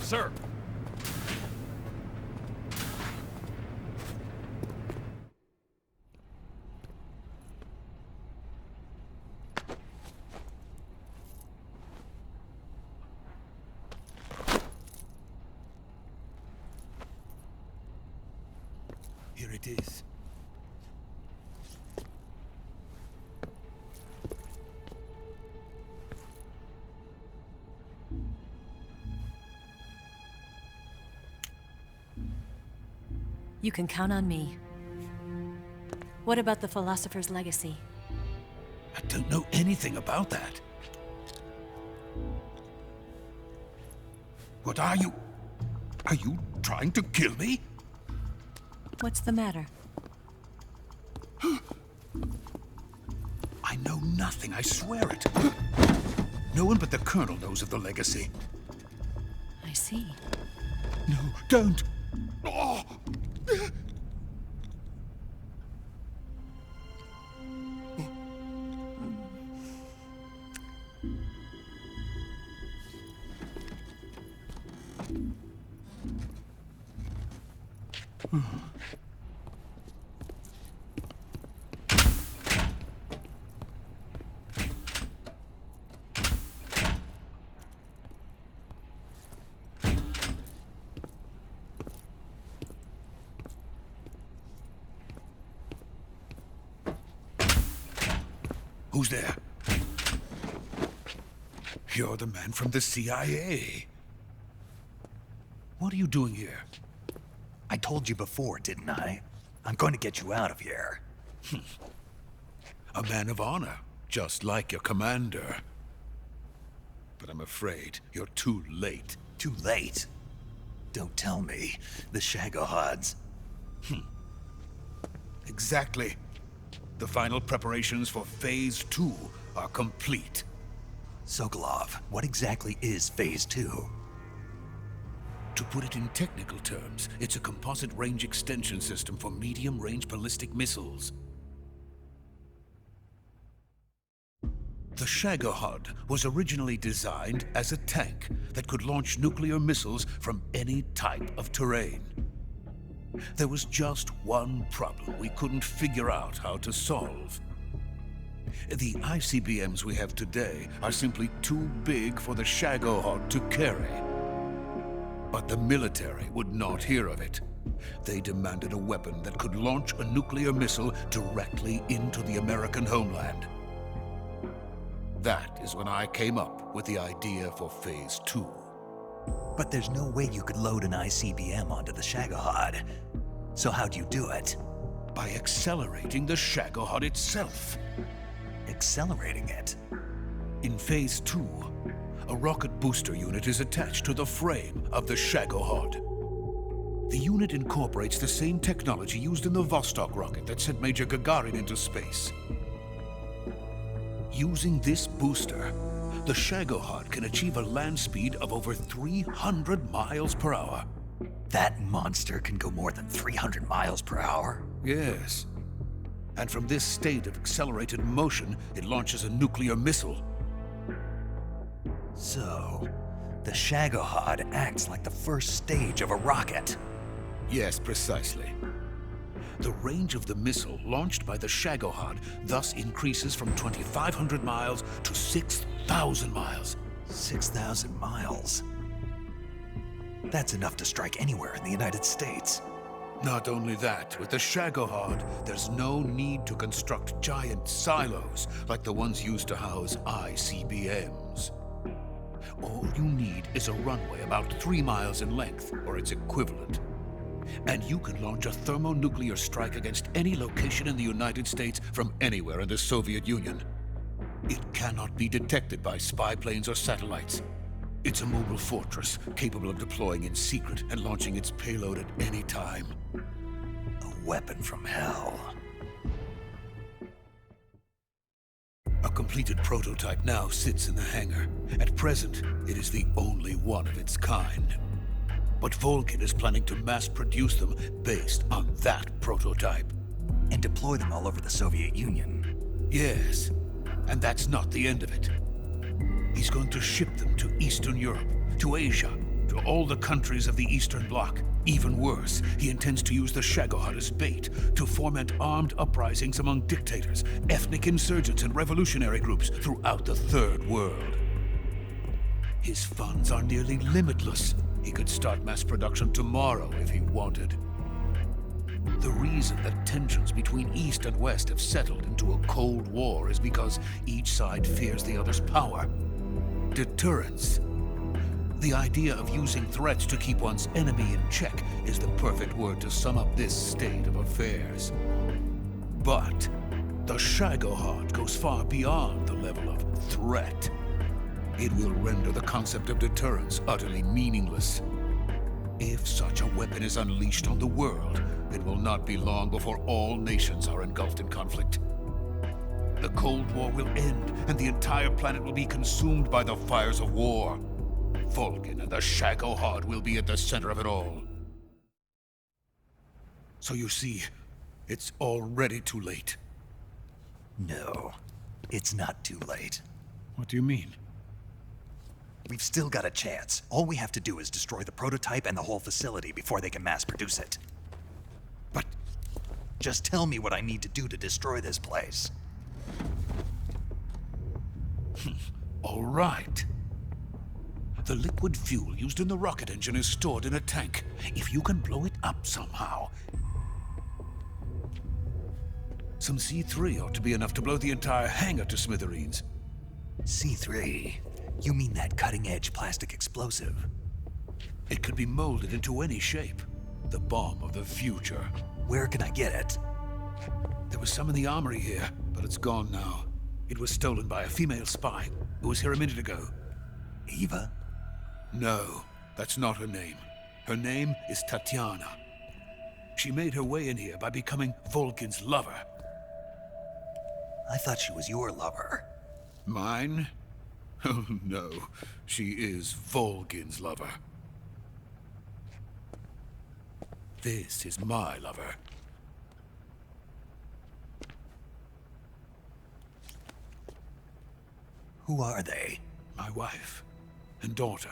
Sir! Here it is. You can count on me. What about the philosopher's legacy? I don't know anything about that. What are you? Are you trying to kill me? What's the matter? I know nothing, I swear it. No one but the Colonel knows of the legacy. I see. No, don't! Oh. Who's there? You're the man from the CIA. What are you doing here? I told you before, didn't I? I'm going to get you out of here. A man of honor, just like your commander. But I'm afraid you're too late. Too late? Don't tell me. The Shagohods. Exactly. The final preparations for Phase 2 are complete. Sokolov, what exactly is Phase 2? To put it in technical terms, it's a composite range extension system for medium-range ballistic missiles. The Shagohod was originally designed as a tank that could launch nuclear missiles from any type of terrain. There was just one problem we couldn't figure out how to solve. The ICBMs we have today are simply too big for the Shagohod to carry. But the military would not hear of it. They demanded a weapon that could launch a nuclear missile directly into the American homeland. That is when I came up with the idea for Phase 2. But there's no way you could load an ICBM onto the Shagohod. So how'd you do it? By accelerating the Shagohod itself. Accelerating it? In Phase 2, a rocket booster unit is attached to the frame of the Shagohod. The unit incorporates the same technology used in the Vostok rocket that sent Major Gagarin into space. Using this booster, the Shagohod can achieve a land speed of over 300 miles per hour. That monster can go more than 300 miles per hour? Yes. And from this state of accelerated motion, it launches a nuclear missile. So, the Shagohod acts like the first stage of a rocket. Yes, precisely. The range of the missile launched by the Shagohod thus increases from 2,500 miles to 6,000 miles. 6,000 miles? That's enough to strike anywhere in the United States. Not only that, with the Shagohod, there's no need to construct giant silos like the ones used to house ICBMs. All you need is a runway about 3 miles in length, or its equivalent. And you can launch a thermonuclear strike against any location in the United States from anywhere in the Soviet Union. It cannot be detected by spy planes or satellites. It's a mobile fortress, capable of deploying in secret and launching its payload at any time. A weapon from hell. A completed prototype now sits in the hangar. At present, it is the only one of its kind. But Volkin is planning to mass-produce them based on that prototype. And deploy them all over the Soviet Union. Yes, and that's not the end of it. He's going to ship them to Eastern Europe, to Asia, to to all the countries of the Eastern Bloc. Even worse, he intends to use the Shagohod as bait to foment armed uprisings among dictators, ethnic insurgents, and revolutionary groups throughout the Third World. His funds are nearly limitless. He could start mass production tomorrow if he wanted. The reason that tensions between East and West have settled into a Cold War is because each side fears the other's power. Deterrence. The idea of using threats to keep one's enemy in check is the perfect word to sum up this state of affairs. But the Shagohod goes far beyond the level of threat. It will render the concept of deterrence utterly meaningless. If such a weapon is unleashed on the world, it will not be long before all nations are engulfed in conflict. The Cold War will end, and the entire planet will be consumed by the fires of war. Vulcan and the Shagohod will be at the center of it all. So you see, it's already too late. No, it's not too late. What do you mean? We've still got a chance. All we have to do is destroy the prototype and the whole facility before they can mass produce it. But just tell me what I need to do to destroy this place. all right. The liquid fuel used in the rocket engine is stored in a tank. If you can blow it up somehow... Some C3 ought to be enough to blow the entire hangar to smithereens. C3? You mean that cutting-edge plastic explosive? It could be molded into any shape. The bomb of the future. Where can I get it? There was some in the armory here, but it's gone now. It was stolen by a female spy who was here a minute ago. Eva? No, that's not her name. Her name is Tatiana. She made her way in here by becoming Vulcan's lover. I thought she was your lover. Mine? Oh no, she is Vulcan's lover. This is my lover. Who are they? My wife and daughter.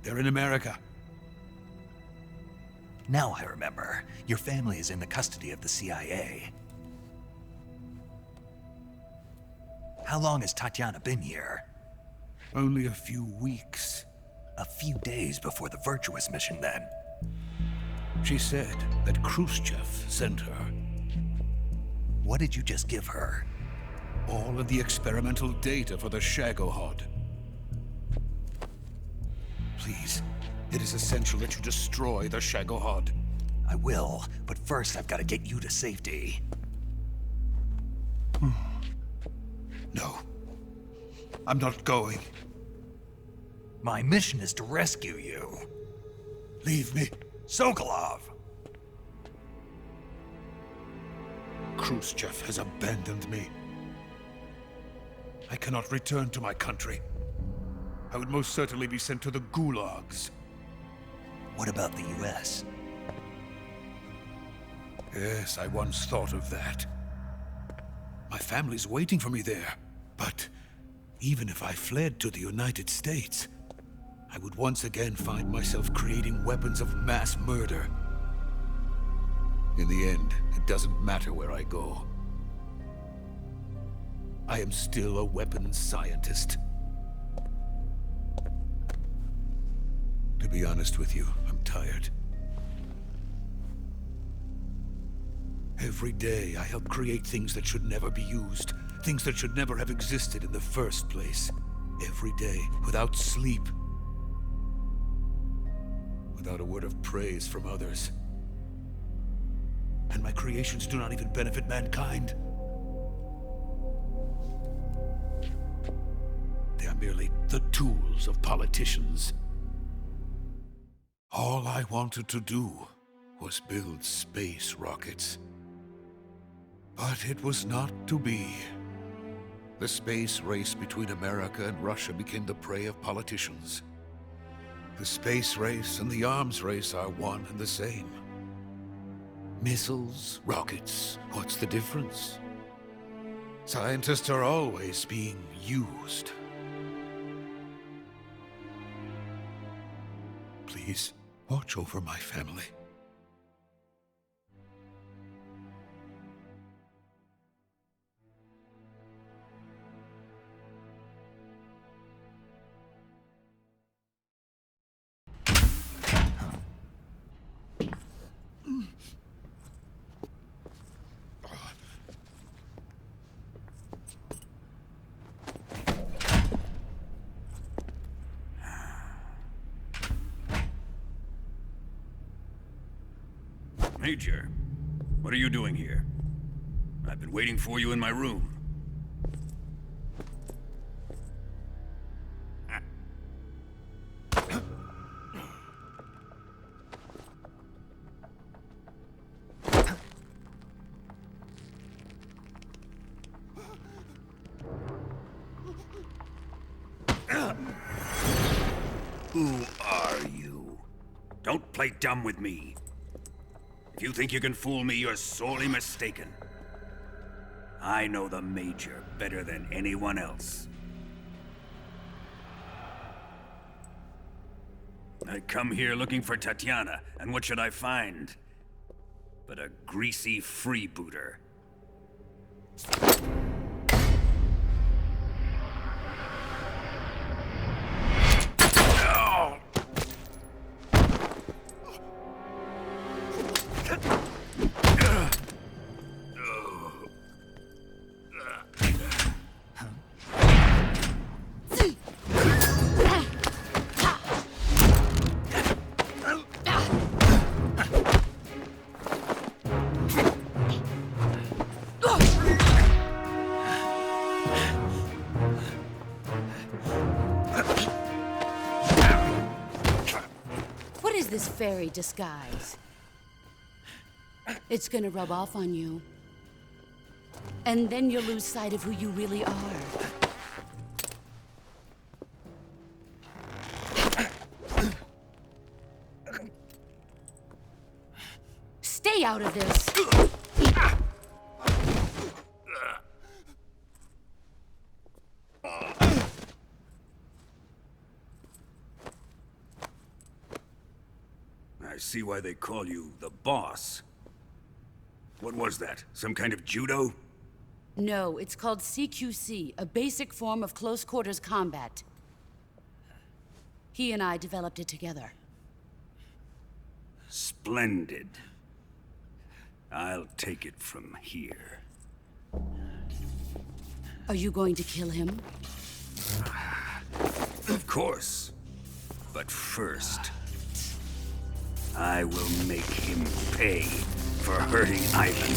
They're in America. Now I remember. Your family is in the custody of the CIA. How long has Tatiana been here? Only a few weeks. A few days before the Virtuous mission, then. She said that Khrushchev sent her. What did you just give her? All of the experimental data for the Shagohod. Please, it is essential that you destroy the Shagohod. I will, but first I've got to get you to safety. No. I'm not going. My mission is to rescue you. Leave me. Sokolov! Khrushchev has abandoned me. I cannot return to my country. I would most certainly be sent to the gulags. What about the US? Yes, I once thought of that. My family's waiting for me there. But even if I fled to the United States, I would once again find myself creating weapons of mass murder. In the end, it doesn't matter where I go. I am still a weapons scientist. To be honest with you, I'm tired. Every day, I help create things that should never be used. Things that should never have existed in the first place. Every day, without sleep. Without a word of praise from others. And my creations do not even benefit mankind. They are merely the tools of politicians. All I wanted to do was build space rockets. But it was not to be. The space race between America and Russia became the prey of politicians. The space race and the arms race are one and the same. Missiles, rockets, what's the difference? Scientists are always being used. Please, watch over my family. Major, what are you doing here? I've been waiting for you in my room. Who are you? Don't play dumb with me. If you think you can fool me, you're sorely mistaken. I know the Major better than anyone else. I come here looking for Tatiana, and what should I find? But a greasy freebooter. What is this fairy disguise? It's gonna rub off on you. And then you'll lose sight of who you really are. Stay out of this! I see why they call you the boss. What was that? Some kind of judo? No, it's called CQC, a basic form of close quarters combat. He and I developed it together. Splendid. I'll take it from here. Are you going to kill him? Of course. But first, I will make him pay for hurting Ivan.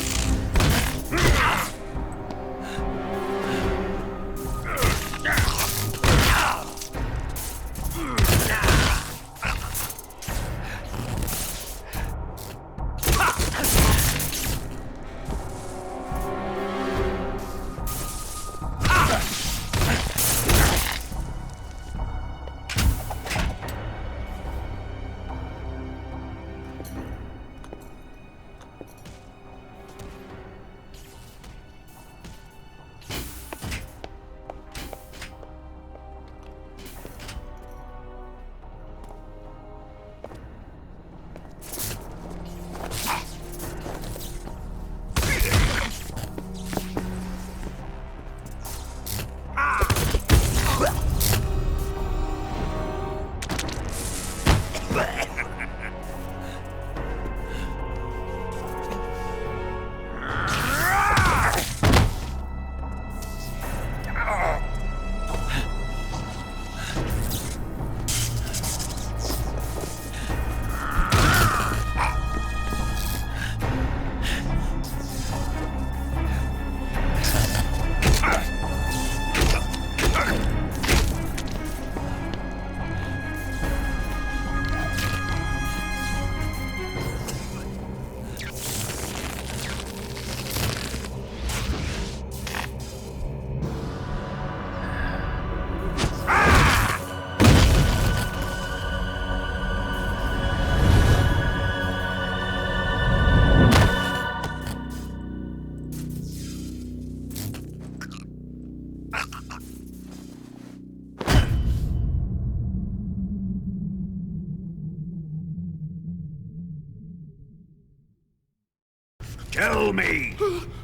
Tell me!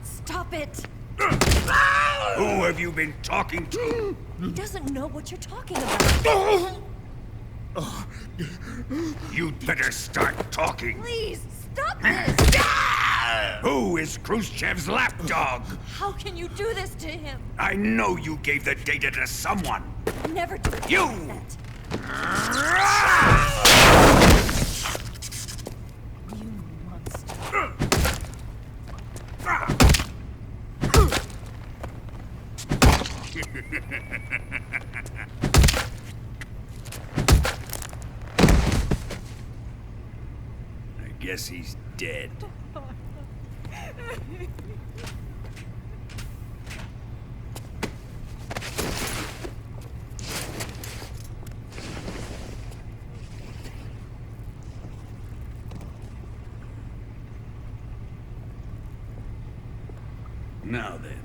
Stop it! Who have you been talking to? He doesn't know what you're talking about. You'd better start talking. Please, stop this! Who is Khrushchev's lapdog? How can you do this to him? I know you gave the data to someone. Never do You! that. You monster. I guess he's dead. Now then,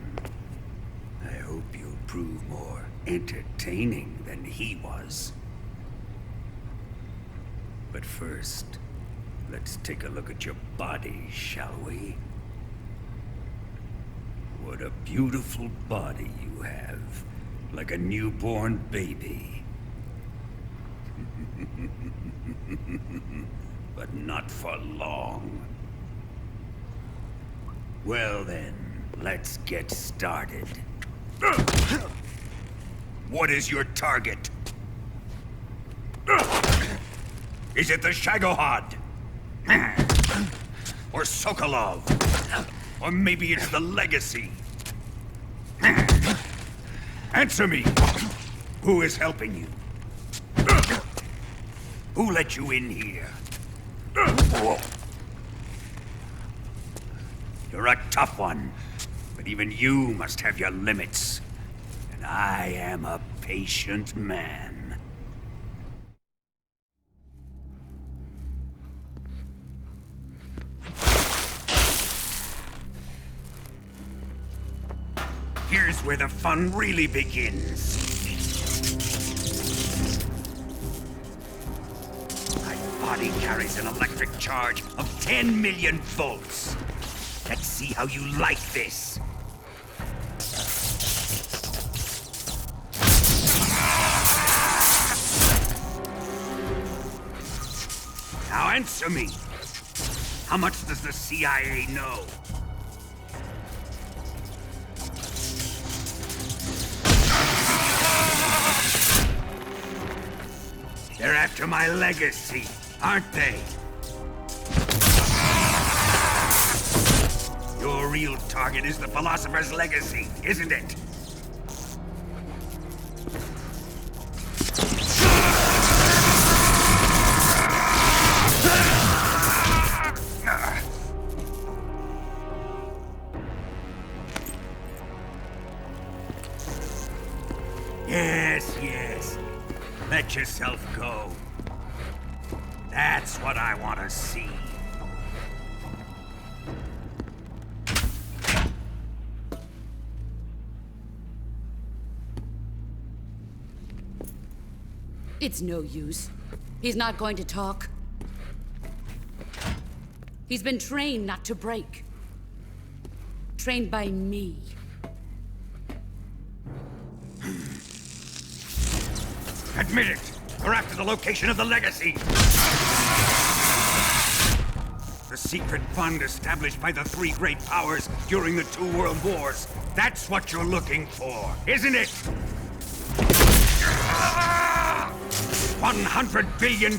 I hope you'll prove more entertaining than he was. But first, let's take a look at your body, shall we? What a beautiful body you have, like a newborn baby. But not for long. Well then, let's get started. What is your target? Is it the Shagohod? Or Sokolov? Or maybe it's the Legacy? Answer me! Who is helping you? Who let you in here? You're a tough one, but even you must have your limits. And I am a patient man. Here's where the fun really begins. My body carries an electric charge of 10 million volts. Let's see how you like this. Now answer me. How much does the CIA know? They're after my legacy, aren't they? Your real target is the Philosopher's Legacy, isn't it? Yes, yes. Let yourself go. That's what I want to see. It's no use. He's not going to talk. He's been trained not to break. Trained by me. Admit it! We're after the location of the Legacy! The secret fund established by the three great powers during the 2 world wars. That's what you're looking for, isn't it? $100 billion,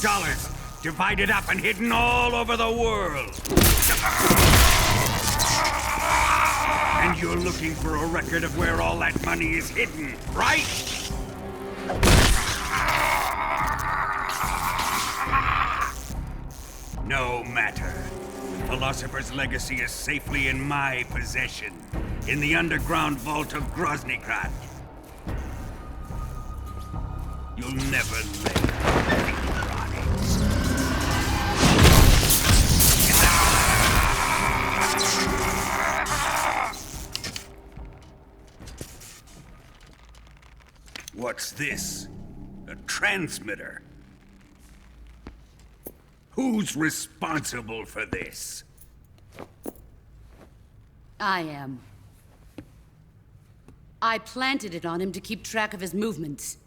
divided up and hidden all over the world. And you're looking for a record of where all that money is hidden, right? No matter. The Philosopher's Legacy is safely in my possession, in the underground vault of Groznygrad. You'll never lay a finger on it. What's this? A transmitter? Who's responsible for this? I am. I planted it on him to keep track of his movements.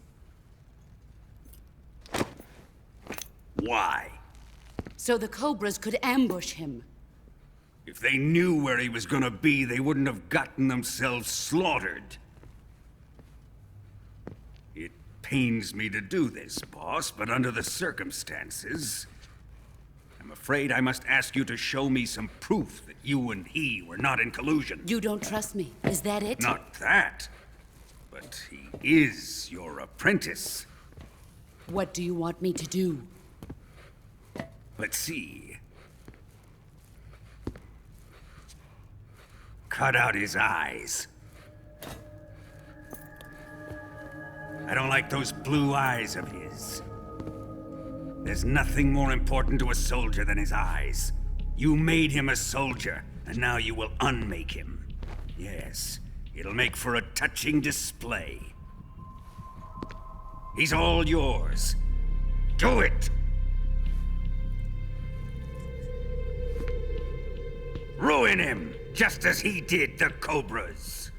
Why? So the Cobras could ambush him. If they knew where he was gonna be, they wouldn't have gotten themselves slaughtered. It pains me to do this, boss, but under the circumstances, I'm afraid I must ask you to show me some proof that you and he were not in collusion. You don't trust me, is that it? Not that, but he is your apprentice. What do you want me to do? Let's see. Cut out his eyes. I don't like those blue eyes of his. There's nothing more important to a soldier than his eyes. You made him a soldier, and now you will unmake him. Yes, it'll make for a touching display. He's all yours. Do it! Ruin him, just as he did the Cobras.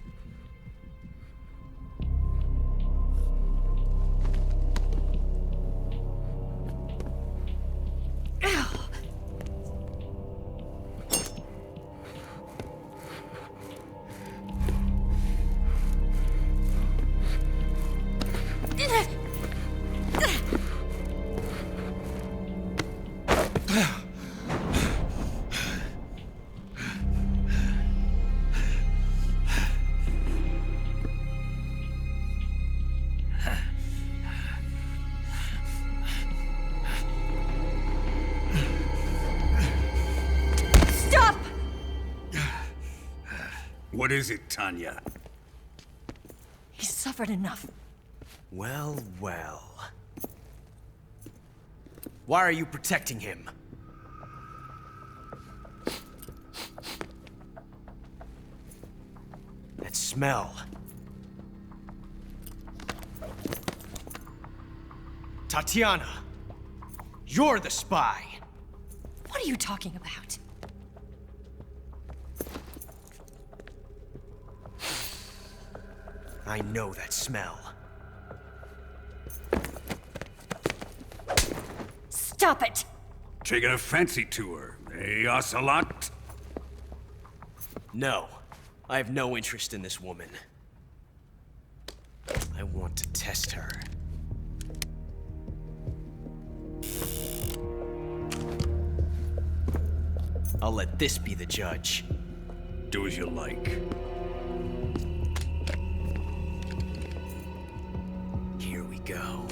What is it, Tanya? He's suffered enough. Well, well. Why are you protecting him? That smell. Tatiana! You're the spy! What are you talking about? I know that smell. Stop it! Taking a fancy to her, eh, Ocelot? No. I have no interest in this woman. I want to test her. I'll let this be the judge. Do as you like. Here we go.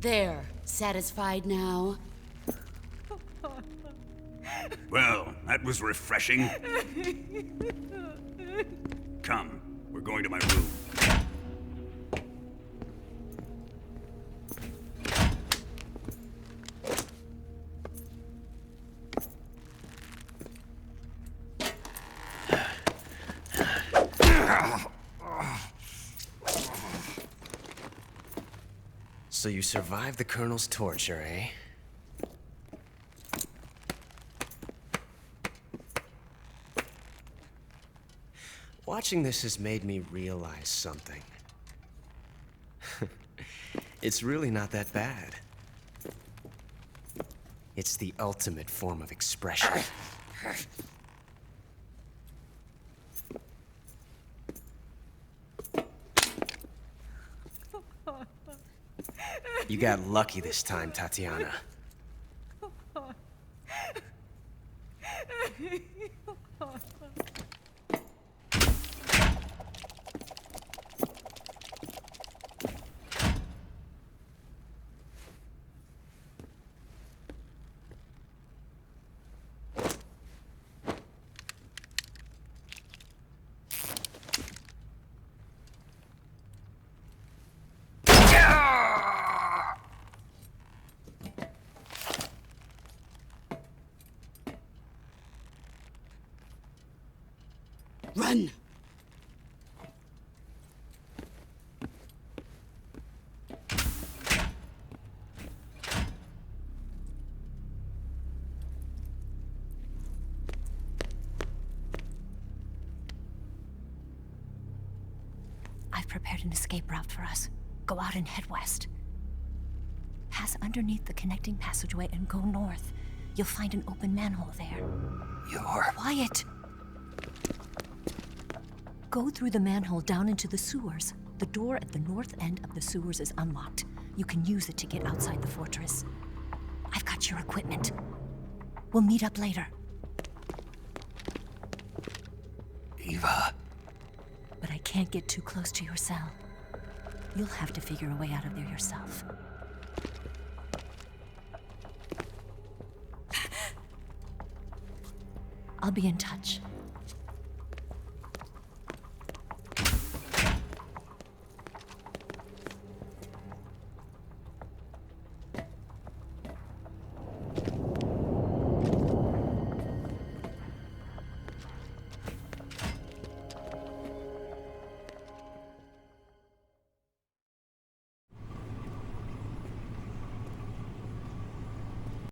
There. Satisfied now? Well, that was refreshing. Come, we're going to my room. So you survived the Colonel's torture, eh? Watching this has made me realize something. It's really not that bad. It's the ultimate form of expression. You got lucky this time, Tatiana. Run! I've prepared an escape route for us. Go out and head west. Pass underneath the connecting passageway and go north. You'll find an open manhole there. You're... Quiet! Go through the manhole down into the sewers. The door at the north end of the sewers is unlocked. You can use it to get outside the fortress. I've got your equipment. We'll meet up later. Eva... But I can't get too close to your cell. You'll have to figure a way out of there yourself. I'll be in touch.